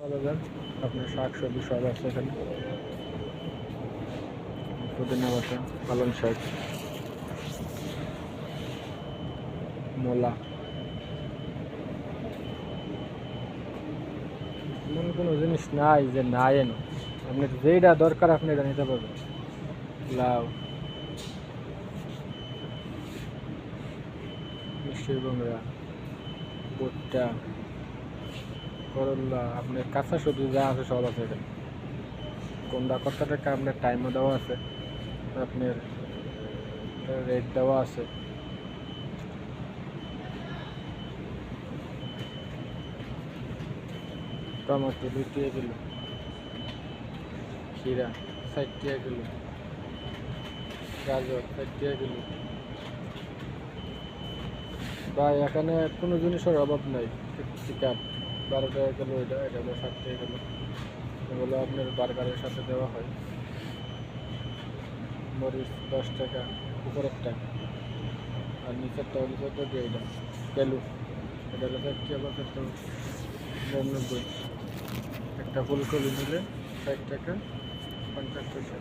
চলে যান, আপনার শাক সবজি সব আছে এখানে। পুদিনা পাতা, পালং শাক, মূলা, এমন কোনো জিনিস নাই যে নাই এনো। আপনার যেটা দরকার আপনি এটা নিতে পারবেন। লাউ, মিষ্টি কুমড়া, ভুট্টা, করল্লা, আপনার কাঁচা সবজি যা আছে সব আছে এখানে। কোনটা কত টাকা আপনার টাইমও দেওয়া আছে, আপনার রেট দেওয়া আছে। টমেটো 2 টাকা কিলো, খিরা 60 টাকা কিলো, গাজর 60 টাকা কিলো। বা এখানে কোনো জিনিসের অভাব নাই। চিকেন 12 টাকা কিলো, এটা হলো 60 টাকা কিলো। এগুলো আপনার বার্গারের সাথে দেওয়া হয়। মরিচ 10 টাকা, উপরেরটা, আর নিচেরটা হলো 14 টাকা। এটা কেলু, এটা হলো 60 টাকা, 90। একটা ফুলকপি নিলে 60 টাকা 50 পয়সা।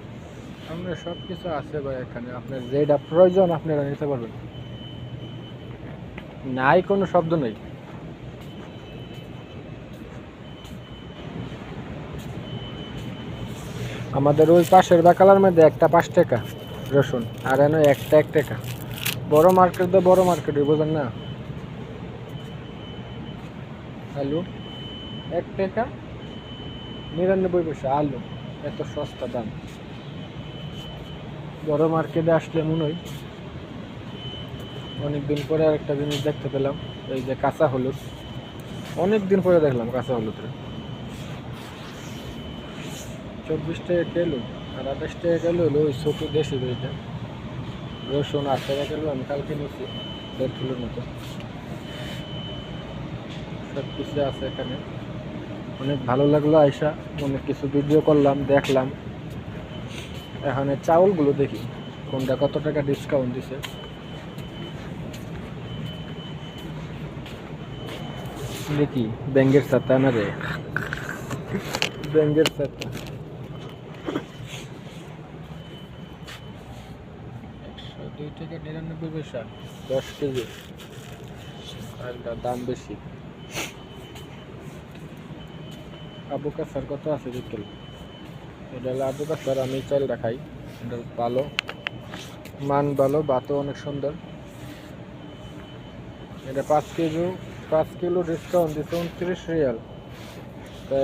আমরা সব কিছু আছে ভাই এখানে, আপনার যেটা প্রয়োজন আপনারা নিতে পারবেন। নাই কোনো শব্দ নেই। আমাদের ওই পাশের বাকালার মধ্যে একটা 5 টাকা রসুন, আর এনে একটা 1 টাকা। বড় মার্কেট তো বড় মার্কেট, বুঝেন না? আলু 1 টাকা 99 পয়সা আলু, এত সস্তা দাম। বড় মার্কেটে আসলে মনে হয় অনেকদিন পরে আরেকটা জিনিস দেখতে পেলাম, এই যে কাঁচা হলুদ। অনেকদিন পরে দেখলাম কাঁচা হলুদের 24 টাকা কিলো, আর 28 টাকা কিলো হলো ওই ছোট দেশি দইটা। রসুন 8 টাকা কিলো, আমি কালকে নিচ্ছি 1.5 কিলোর মতো। সব কিছু আছে এখানে। অনেক ভালো লাগলো আয়সা, অনেক কিছু ভিডিও করলাম, দেখলাম। এখানে চাউলগুলো দেখি কোনটা কত টাকা ডিসকাউন্ট দিছে। দেখি ব্যাঙ্গের ছাতা না রে, ব্যাঙ্গের ছাতা 102 টাকা 99 পয়সা 10 কেজি, আর দাম বেশি। আবু কাসার কত আছে বিকেল? এটা হলো আবু কাসার, আমি চালটা খাই। এটা ভালো, মান ভালো, ভাতও অনেক সুন্দর। এটা 5 কিলো ডিসকাউন্ট দিচ্ছে 29 রিয়াল।